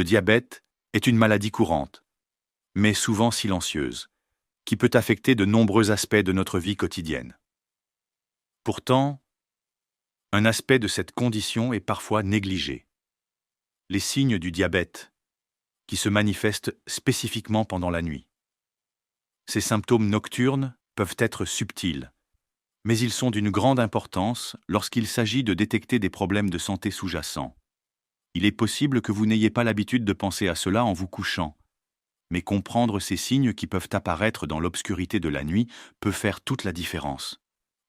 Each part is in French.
Le diabète est une maladie courante, mais souvent silencieuse, qui peut affecter de nombreux aspects de notre vie quotidienne. Pourtant, un aspect de cette condition est parfois négligé. Les signes du diabète, qui se manifestent spécifiquement pendant la nuit. Ces symptômes nocturnes peuvent être subtils, mais ils sont d'une grande importance lorsqu'il s'agit de détecter des problèmes de santé sous-jacents. Il est possible que vous n'ayez pas l'habitude de penser à cela en vous couchant, mais comprendre ces signes qui peuvent apparaître dans l'obscurité de la nuit peut faire toute la différence.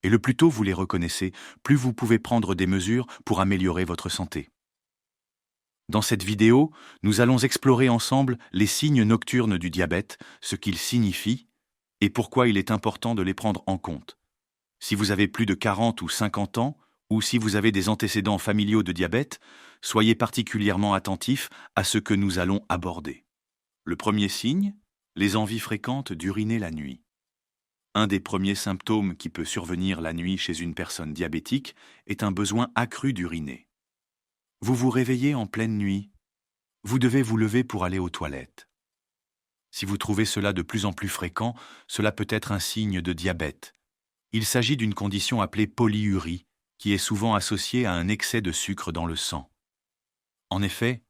Et le plus tôt vous les reconnaissez, plus vous pouvez prendre des mesures pour améliorer votre santé. Dans cette vidéo, nous allons explorer ensemble les signes nocturnes du diabète, ce qu'ils signifient et pourquoi il est important de les prendre en compte. Si vous avez plus de 40 ou 50 ans, ou si vous avez des antécédents familiaux de diabète, soyez particulièrement attentifs à ce que nous allons aborder. Le premier signe, les envies fréquentes d'uriner la nuit. Un des premiers symptômes qui peut survenir la nuit chez une personne diabétique est un besoin accru d'uriner. Vous vous réveillez en pleine nuit. Vous devez vous lever pour aller aux toilettes. Si vous trouvez cela de plus en plus fréquent, cela peut être un signe de diabète. Il s'agit d'une condition appelée polyurie, qui est souvent associée à un excès de sucre dans le sang. En effet,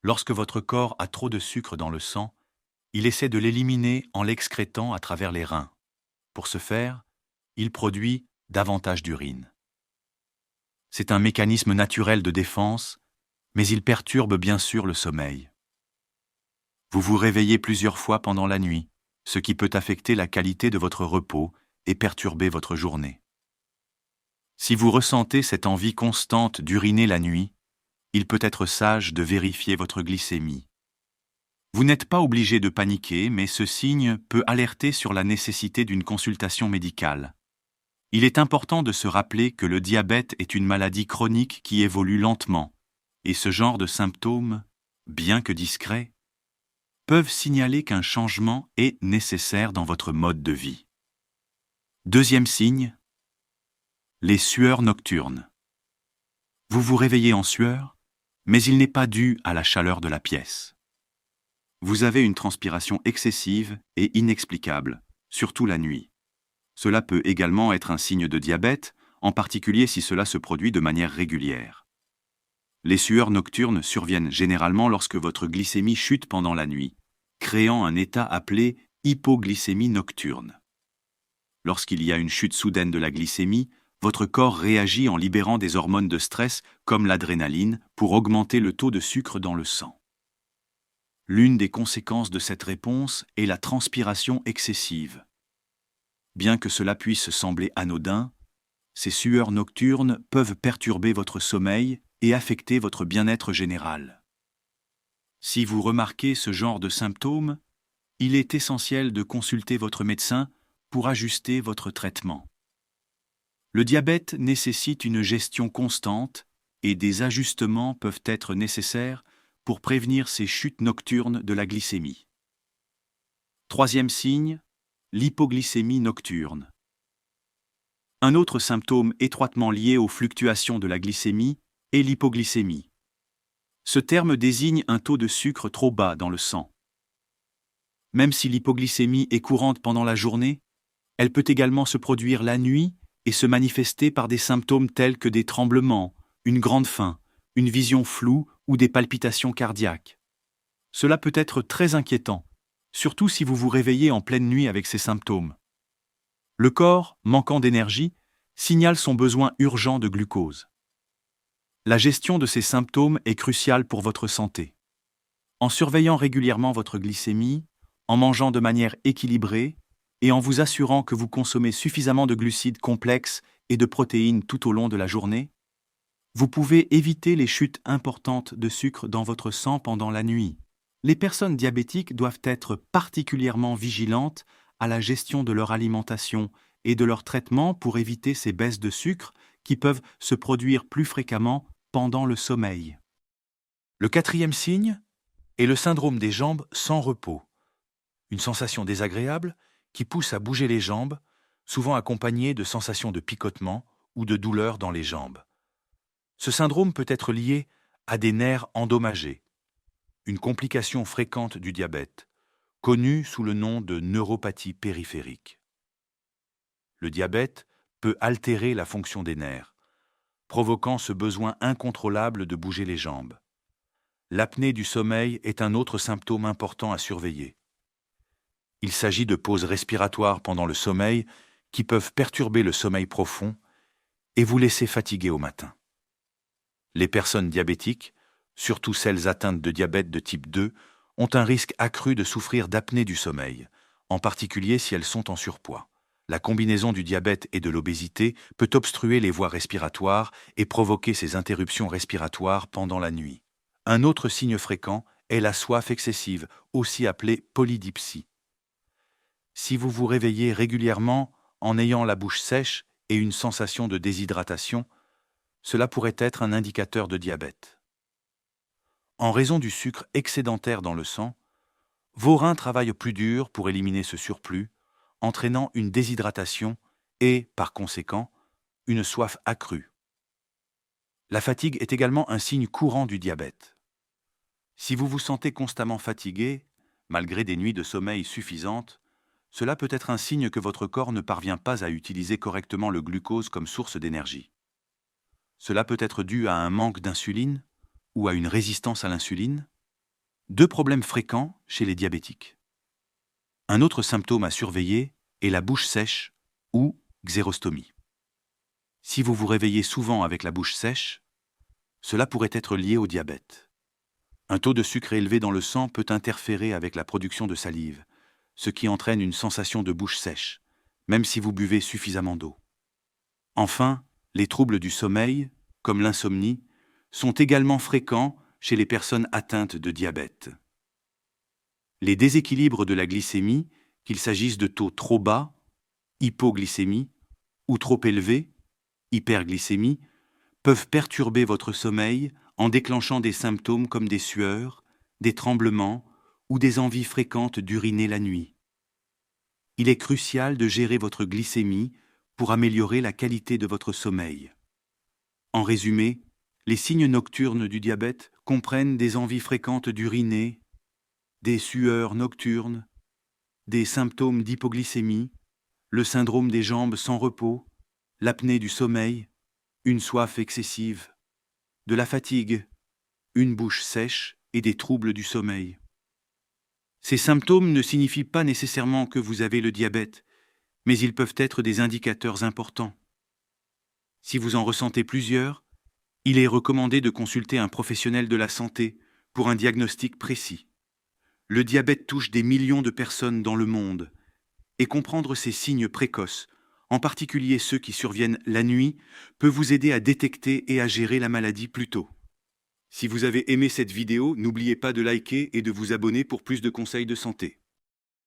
lorsque votre corps a trop de sucre dans le sang, il essaie de l'éliminer en l'excrétant à travers les reins. Pour ce faire, il produit davantage d'urine. C'est un mécanisme naturel de défense, mais il perturbe bien sûr le sommeil. Vous vous réveillez plusieurs fois pendant la nuit, ce qui peut affecter la qualité de votre repos et perturber votre journée. Si vous ressentez cette envie constante d'uriner la nuit, il peut être sage de vérifier votre glycémie. Vous n'êtes pas obligé de paniquer, mais ce signe peut alerter sur la nécessité d'une consultation médicale. Il est important de se rappeler que le diabète est une maladie chronique qui évolue lentement, et ce genre de symptômes, bien que discrets, peuvent signaler qu'un changement est nécessaire dans votre mode de vie. Deuxième signe, les sueurs nocturnes. Vous vous réveillez en sueur, mais il n'est pas dû à la chaleur de la pièce. Vous avez une transpiration excessive et inexplicable, surtout la nuit. Cela peut également être un signe de diabète, en particulier si cela se produit de manière régulière. Les sueurs nocturnes surviennent généralement lorsque votre glycémie chute pendant la nuit, créant un état appelé hypoglycémie nocturne. Lorsqu'il y a une chute soudaine de la glycémie, votre corps réagit en libérant des hormones de stress comme l'adrénaline pour augmenter le taux de sucre dans le sang. L'une des conséquences de cette réponse est la transpiration excessive. Bien que cela puisse sembler anodin, ces sueurs nocturnes peuvent perturber votre sommeil et affecter votre bien-être général. Si vous remarquez ce genre de symptômes, il est essentiel de consulter votre médecin pour ajuster votre traitement. Le diabète nécessite une gestion constante et des ajustements peuvent être nécessaires pour prévenir ces chutes nocturnes de la glycémie. Troisième signe, l'hypoglycémie nocturne. Un autre symptôme étroitement lié aux fluctuations de la glycémie est l'hypoglycémie. Ce terme désigne un taux de sucre trop bas dans le sang. Même si l'hypoglycémie est courante pendant la journée, elle peut également se produire la nuit et se manifester par des symptômes tels que des tremblements, une grande faim, une vision floue ou des palpitations cardiaques. Cela peut être très inquiétant, surtout si vous vous réveillez en pleine nuit avec ces symptômes. Le corps, manquant d'énergie, signale son besoin urgent de glucose. La gestion de ces symptômes est cruciale pour votre santé. En surveillant régulièrement votre glycémie, en mangeant de manière équilibrée et en vous assurant que vous consommez suffisamment de glucides complexes et de protéines tout au long de la journée, vous pouvez éviter les chutes importantes de sucre dans votre sang pendant la nuit. Les personnes diabétiques doivent être particulièrement vigilantes à la gestion de leur alimentation et de leur traitement pour éviter ces baisses de sucre qui peuvent se produire plus fréquemment pendant le sommeil. Le quatrième signe est le syndrome des jambes sans repos. Une sensation désagréable qui pousse à bouger les jambes, souvent accompagnée de sensations de picotement ou de douleurs dans les jambes. Ce syndrome peut être lié à des nerfs endommagés, une complication fréquente du diabète, connue sous le nom de neuropathie périphérique. Le diabète peut altérer la fonction des nerfs, provoquant ce besoin incontrôlable de bouger les jambes. L'apnée du sommeil est un autre symptôme important à surveiller. Il s'agit de pauses respiratoires pendant le sommeil qui peuvent perturber le sommeil profond et vous laisser fatigué au matin. Les personnes diabétiques, surtout celles atteintes de diabète de type 2, ont un risque accru de souffrir d'apnée du sommeil, en particulier si elles sont en surpoids. La combinaison du diabète et de l'obésité peut obstruer les voies respiratoires et provoquer ces interruptions respiratoires pendant la nuit. Un autre signe fréquent est la soif excessive, aussi appelée polydipsie. Si vous vous réveillez régulièrement en ayant la bouche sèche et une sensation de déshydratation, cela pourrait être un indicateur de diabète. En raison du sucre excédentaire dans le sang, vos reins travaillent plus dur pour éliminer ce surplus, entraînant une déshydratation et, par conséquent, une soif accrue. La fatigue est également un signe courant du diabète. Si vous vous sentez constamment fatigué, malgré des nuits de sommeil suffisantes, cela peut être un signe que votre corps ne parvient pas à utiliser correctement le glucose comme source d'énergie. Cela peut être dû à un manque d'insuline ou à une résistance à l'insuline, deux problèmes fréquents chez les diabétiques. Un autre symptôme à surveiller est la bouche sèche ou xérostomie. Si vous vous réveillez souvent avec la bouche sèche, cela pourrait être lié au diabète. Un taux de sucre élevé dans le sang peut interférer avec la production de salive, ce qui entraîne une sensation de bouche sèche, même si vous buvez suffisamment d'eau. Enfin, les troubles du sommeil, comme l'insomnie, sont également fréquents chez les personnes atteintes de diabète. Les déséquilibres de la glycémie, qu'il s'agisse de taux trop bas, hypoglycémie, ou trop élevés, hyperglycémie, peuvent perturber votre sommeil en déclenchant des symptômes comme des sueurs, des tremblements ou des envies fréquentes d'uriner la nuit. Il est crucial de gérer votre glycémie pour améliorer la qualité de votre sommeil. En résumé, les signes nocturnes du diabète comprennent des envies fréquentes d'uriner, des sueurs nocturnes, des symptômes d'hypoglycémie, le syndrome des jambes sans repos, l'apnée du sommeil, une soif excessive, de la fatigue, une bouche sèche et des troubles du sommeil. Ces symptômes ne signifient pas nécessairement que vous avez le diabète, mais ils peuvent être des indicateurs importants. Si vous en ressentez plusieurs, il est recommandé de consulter un professionnel de la santé pour un diagnostic précis. Le diabète touche des millions de personnes dans le monde, et comprendre ces signes précoces, en particulier ceux qui surviennent la nuit, peut vous aider à détecter et à gérer la maladie plus tôt. Si vous avez aimé cette vidéo, n'oubliez pas de liker et de vous abonner pour plus de conseils de santé.